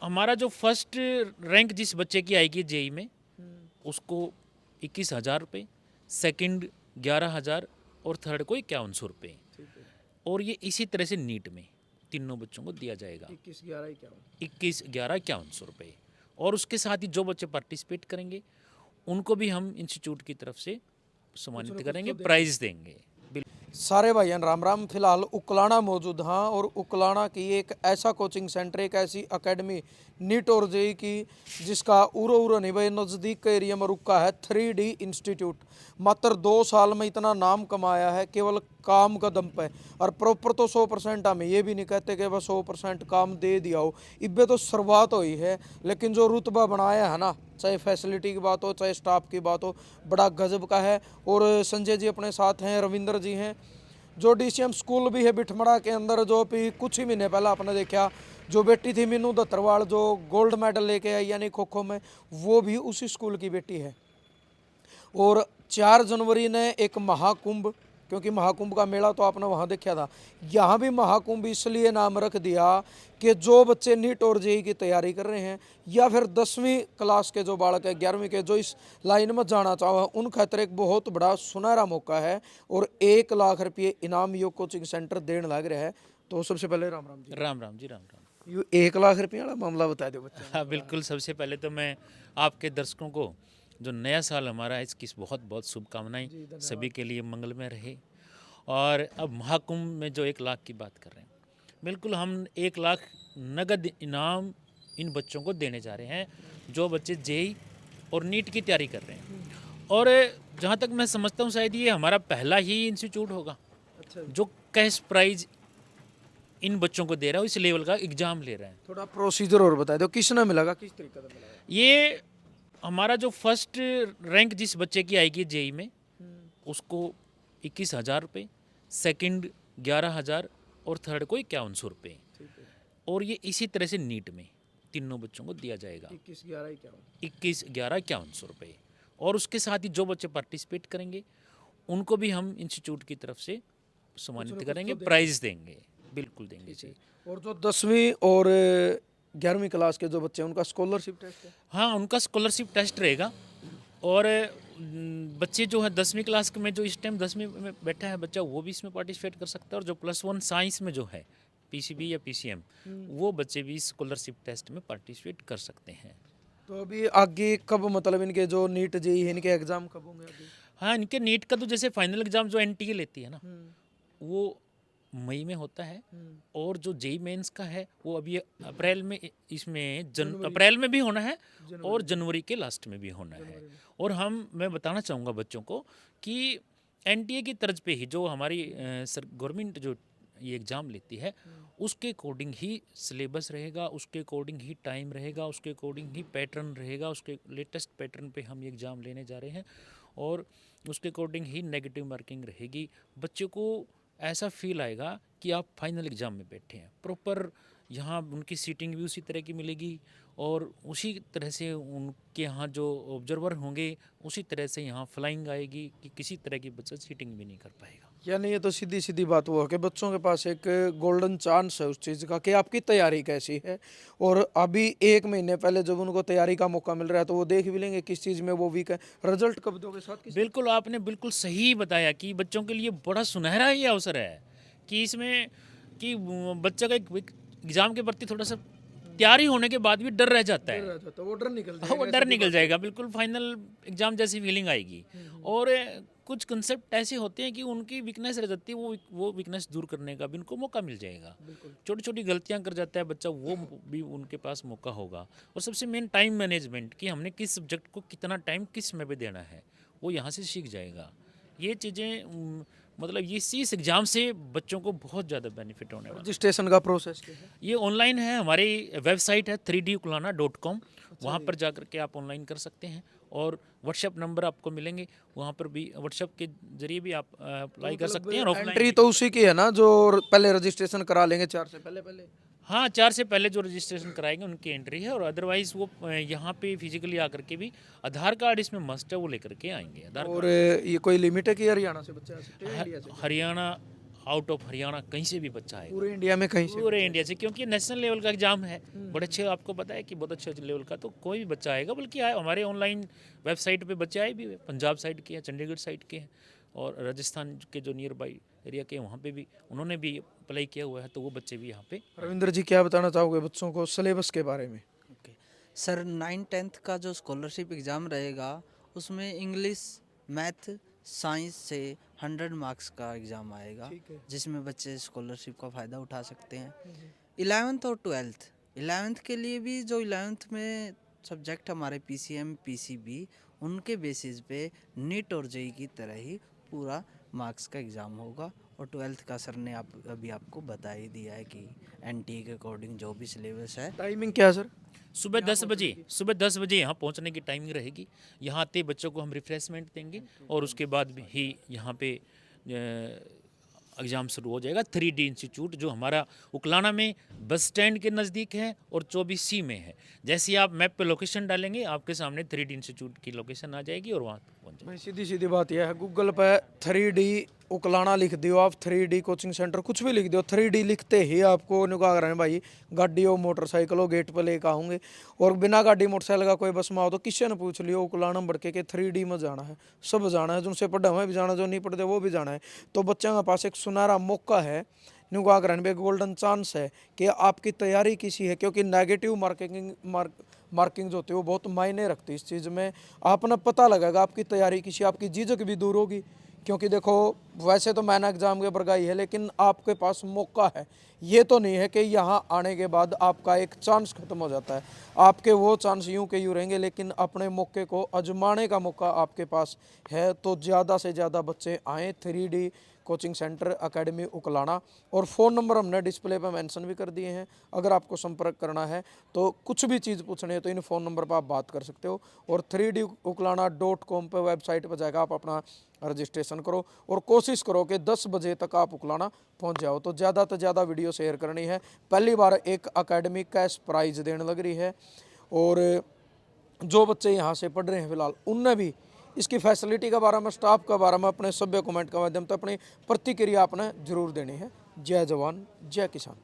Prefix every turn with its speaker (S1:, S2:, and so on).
S1: हमारा जो first rank जिस बच्चे की आएगी जेई में उसको 21,000 रुपये, सेकंड 11,000 और थर्ड को 5100 रुपये।
S2: ठीक है।
S1: और ये इसी तरह से नीट में तीनों बच्चों को दिया जाएगा 21,11,51,5100 रुपये। और उसके साथ ही जो बच्चे पार्टिसिपेट करेंगे उनको भी हम इंस्टीट्यूट की तरफ से सम्मानित करेंगे, प्राइज़ देंगे।
S2: सारे भाईजान राम राम। फिलहाल उकलाना मौजूद हाँ, और उकलाना की एक ऐसा कोचिंग सेंटर, एक ऐसी एकेडमी नीट और जेई की जिसका उरो उरो नहीं भाई, नज़दीक के एरिया में रुका है 3D इंस्टीट्यूट। मात्र 2 साल में इतना नाम कमाया है केवल काम का दम पे। और प्रॉपर तो 100% हम ये भी नहीं कहते कि बस 100% काम दे दिया हो, इब्बे तो शुरुआत हुई है। लेकिन जो रुतबा बनाया है ना, चाहे फैसिलिटी की बात हो चाहे स्टाफ की बात हो, बड़ा गजब का है। और संजय जी अपने साथ हैं, रविंद्र जी हैं। जो डीसीएम स्कूल भी है बिठमड़ा के अंदर, जो भी कुछ ही महीने पहले आपने देखा जो बेटी थी मीनू दत्तरवाल जो गोल्ड मेडल लेके आई यानी खो खो में, वो भी उसी स्कूल की बेटी है। और 4 जनवरी ने एक महाकुंभ, क्योंकि महाकुंभ का मेला तो आपने वहाँ देखा था, यहाँ भी महाकुंभ इसलिए नाम रख दिया कि जो बच्चे नीट और जेई की तैयारी कर रहे हैं या फिर 10वीं क्लास के जो बालक है, 11वीं के जो इस लाइन में जाना चाहो, उन खातर एक बहुत बड़ा सुनहरा मौका है। और 1 लाख रुपये इनाम यो कोचिंग सेंटर देने लग रहा है। तो सबसे पहले राम राम जी।
S1: राम राम जी, राम राम।
S2: यू 1 लाख रुपये वाला मामला बता दो बच्चे।
S1: हाँ बिल्कुल, सबसे पहले तो मैं आपके दर्शकों को जो नया साल हमारा है इसकी बहुत बहुत शुभकामनाएं, सभी के लिए मंगलमय रहे। और अब महाकुंभ में जो 1 लाख की बात कर रहे हैं, बिल्कुल हम 1 लाख नगद इनाम इन बच्चों को देने जा रहे हैं जो बच्चे जेई और नीट की तैयारी कर रहे हैं। और जहाँ तक मैं समझता हूँ शायद ये हमारा पहला ही इंस्टीट्यूट होगा
S2: अच्छा,
S1: जो कैश प्राइज इन बच्चों को दे रहा है, इस लेवल का एग्ज़ाम ले रहा है।
S2: थोड़ा प्रोसीजर और बता दो, किसने मिलेगा, किस तरीके से मिलेगा।
S1: ये हमारा जो फर्स्ट रैंक जिस बच्चे की आएगी जेई में उसको 21,000 रुपये, सेकंड 11,000 और थर्ड को 5100 रुपये। और ये इसी तरह से नीट में तीनों बच्चों को दिया जाएगा 21,11,51,5100 रुपये। और उसके साथ ही जो बच्चे पार्टिसिपेट करेंगे उनको भी हम इंस्टीट्यूट की तरफ से सम्मानित करेंगे, प्राइज़ देंगे, बिल्कुल देंगे जी।
S2: और जो 10वीं और 11वीं क्लास के जो बच्चे हैं उनका स्कॉलरशिप टेस्ट है।
S1: हाँ, उनका स्कॉलरशिप टेस्ट रहेगा। और बच्चे जो है 10वीं क्लास में, जो इस टाइम 10वीं में बैठा है बच्चा, वो भी इसमें पार्टिसिपेट कर सकता है। और जो +1 साइंस में जो है पीसीबी या पीसीएम, वो बच्चे भी स्कॉलरशिप टेस्ट में पार्टिसिपेट कर सकते हैं।
S2: तो अभी आगे कब, मतलब इनके जो नीट जेई है इनके एग्जाम कब होंगे अभी।
S1: हाँ, इनके नीट का तो जैसे फाइनल एग्ज़ाम जो एनटीए लेती है ना, वो मई में होता है। और जो जेई मेंस का है वो अभी अप्रैल में, इसमें अप्रैल में भी होना है और जनवरी के लास्ट में भी होना है। और मैं बताना चाहूँगा बच्चों को कि एनटीए की तर्ज पे ही जो हमारी गवर्नमेंट जो ये एग्ज़ाम लेती है उसके अकॉर्डिंग ही सिलेबस रहेगा, उसके अकॉर्डिंग ही टाइम रहेगा, उसके अकॉर्डिंग ही पैटर्न रहेगा, उसके लेटेस्ट पैटर्न पे हम ये एग्ज़ाम लेने जा रहे हैं। और उसके अकॉर्डिंग ही नेगेटिव मार्किंग रहेगी। बच्चों को ऐसा फील आएगा कि आप फाइनल एग्ज़ाम में बैठे हैं। प्रॉपर यहाँ उनकी सीटिंग भी उसी तरह की मिलेगी और उसी तरह से उनके यहाँ जो ऑब्जर्वर होंगे उसी तरह से यहाँ फ्लाइंग आएगी कि किसी तरह की बच्चा सीटिंग भी नहीं कर पाएगा।
S2: यानी ये तो सीधी सीधी बात हुआ कि बच्चों के पास एक गोल्डन चांस है उस चीज़ का कि आपकी तैयारी कैसी है। और अभी 1 महीने पहले जब उनको तैयारी का मौका मिल रहा है तो वो देख भी लेंगे किस चीज़ में वो वीक है। रिजल्ट कब दोगे साथ।
S1: बिल्कुल, आपने बिल्कुल सही बताया कि बच्चों के लिए बड़ा सुनहरा ही अवसर है कि इसमें कि बच्चा का एक एग्ज़ाम के प्रति थोड़ा सा तैयारी होने के बाद भी डर रह जाता है।
S2: वो डर निकल
S1: हाँ, वो डर निकल जाएगा, बिल्कुल फाइनल एग्ज़ाम जैसी फीलिंग आएगी। और कुछ कंसेप्ट ऐसे होते हैं कि उनकी वीकनेस रह जाती है, वो वीकनेस दूर करने का भी उनको मौका मिल जाएगा। छोटी छोटी गलतियां कर जाता है बच्चा, वो भी उनके पास मौका होगा। और सबसे मेन टाइम मैनेजमेंट, कि हमने किस सब्जेक्ट को कितना टाइम किस समय पे देना है, वो यहाँ से सीख जाएगा। ये चीज़ें मतलब ये इस एग्ज़ाम से बच्चों को बहुत ज़्यादा बेनिफिट होने वाला है।
S2: रजिस्ट्रेशन का प्रोसेस क्या है।
S1: ये ऑनलाइन है, हमारी वेबसाइट है 3dukulana.com, वहाँ पर जाकर के आप ऑनलाइन कर सकते हैं। और व्हाट्सएप नंबर आपको मिलेंगे, वहाँ पर भी व्हाट्सएप के जरिए भी आप अप्लाई कर सकते हैं। और
S2: एंट्री
S1: ऑफलाइन
S2: तो उसी की है ना जो पहले रजिस्ट्रेशन करा लेंगे 4 से पहले।
S1: हाँ, 4 से पहले जो रजिस्ट्रेशन कराएंगे उनकी एंट्री है। और अदरवाइज़ वो यहाँ पे फिजिकली आकर के भी, आधार कार्ड इसमें मस्ट है, वो लेकर के आएंगे आधार
S2: और
S1: कार्ड।
S2: ये कोई लिमिट है कि हरियाणा से बच्चे आ सकते हैं, इंडिया से।
S1: हरियाणा आउट ऑफ हरियाणा कहीं से भी बच्चा आएगा,
S2: पूरे इंडिया में कहीं से
S1: पूरे इंडिया से, क्योंकि नेशनल लेवल का एग्जाम है। बड़े अच्छे, आपको पता है कि बहुत अच्छे लेवल का, तो कोई भी बच्चा आएगा। बल्कि हमारे ऑनलाइन वेबसाइट पे बच्चे आए भी हुए, पंजाब साइड के हैं, चंडीगढ़ साइड के हैं, और राजस्थान के जो नियर बाई एरिया के वहाँ पे भी उन्होंने भी अप्लाई किया हुआ है, तो वो बच्चे भी यहाँ पे।
S2: रविंद्र जी क्या बताना चाहोगे बच्चों को सिलेबस के बारे में?
S3: ओके सर, 9-10th का जो स्कॉलरशिप एग्ज़ाम रहेगा उसमें इंग्लिश, मैथ, साइंस से 100 मार्क्स का एग्ज़ाम आएगा,
S2: ठीक है।
S3: जिसमें बच्चे स्कॉलरशिप का फ़ायदा उठा सकते हैं। 11th और 12th, 11th के लिए भी जो 11th में सब्जेक्ट हमारे PCM, PCB, उनके बेसिस पे नीट और जेई की तरह ही पूरा मार्क्स का एग्ज़ाम होगा। और 12th का सर ने अभी आपको बता ही दिया है कि NTA के अकॉर्डिंग जो भी सिलेबस है।
S2: टाइमिंग क्या है सर?
S1: सुबह 10 बजे यहाँ पहुँचने की टाइमिंग रहेगी। यहाँ आते ही बच्चों को हम रिफ्रेशमेंट देंगे, और उसके बाद भी ही यहाँ पे एग्ज़ाम शुरू हो जाएगा। 3D इंस्टीट्यूट जो हमारा उकलाना में बस स्टैंड के नज़दीक है और 24C में है। जैसे ही आप मैप पे लोकेशन डालेंगे, आपके सामने 3D इंस्टीट्यूट की लोकेशन आ जाएगी और वहाँ पहुँच जाएगी।
S2: भाई सीधी सीधी बात यह है, गूगल पे 3D उकलाना लिख दियो आप, 3D कोचिंग सेंटर कुछ भी लिख दियो, 3D लिखते ही आपको क्या कर रहे हैं भाई, गाड़ी हो मोटरसाइकिल हो गेट पे लेकर आऊँगे। और बिना गाड़ी मोटरसाइकिल का कोई बस में आओ तो किसी ने पूछ लियो उकलाना बढ़ के 3D में जाना है, सब जाना है, जिनसे पढ़ा हुआ भी जाना, जो नहीं पढ़ते वो भी जाना है। तो बच्चों के पास एक सुनहरा मौका है, न्यू ग्रहण पे गोल्डन चांस है कि आपकी तैयारी किसी है, क्योंकि नेगेटिव मार्किंग जो होती है वो बहुत मायने रखती है इस चीज़ में। आपने पता लगेगा आपकी तैयारी किसी, आपकी झिझक भी दूर होगी। क्योंकि देखो वैसे तो मैंने एग्जाम के बरगाई है, लेकिन आपके पास मौका है। ये तो नहीं है कि यहाँ आने के बाद आपका एक चांस खत्म हो जाता है, आपके वो चांस यूं के यूं रहेंगे, लेकिन अपने मौके को आजमाने का मौका आपके पास है। तो ज़्यादा से ज़्यादा बच्चे आएँ 3D coaching centre academy Uklana. और फ़ोन नंबर हमने डिस्प्ले पर मेंशन भी कर दिए हैं, अगर आपको संपर्क करना है तो कुछ भी चीज़ पूछनी है तो इन फ़ोन नंबर पर आप बात कर सकते हो। और 3duklana.com पर वेबसाइट पर जाकर आप अपना रजिस्ट्रेशन करो और कोशिश करो कि 10 बजे तक आप उकलाना पहुंच जाओ। तो ज़्यादा से ज़्यादा वीडियो शेयर करनी है। पहली बार एक अकेडमी कैश प्राइज़ देने लग रही है, और जो बच्चे यहाँ से पढ़ रहे हैं फिलहाल उनने भी इसकी फैसिलिटी के बारे में, स्टाफ के बारे में अपने सभ्य कमेंट के माध्यम से अपनी प्रतिक्रिया आपने जरूर देनी है। जय जवान जय किसान।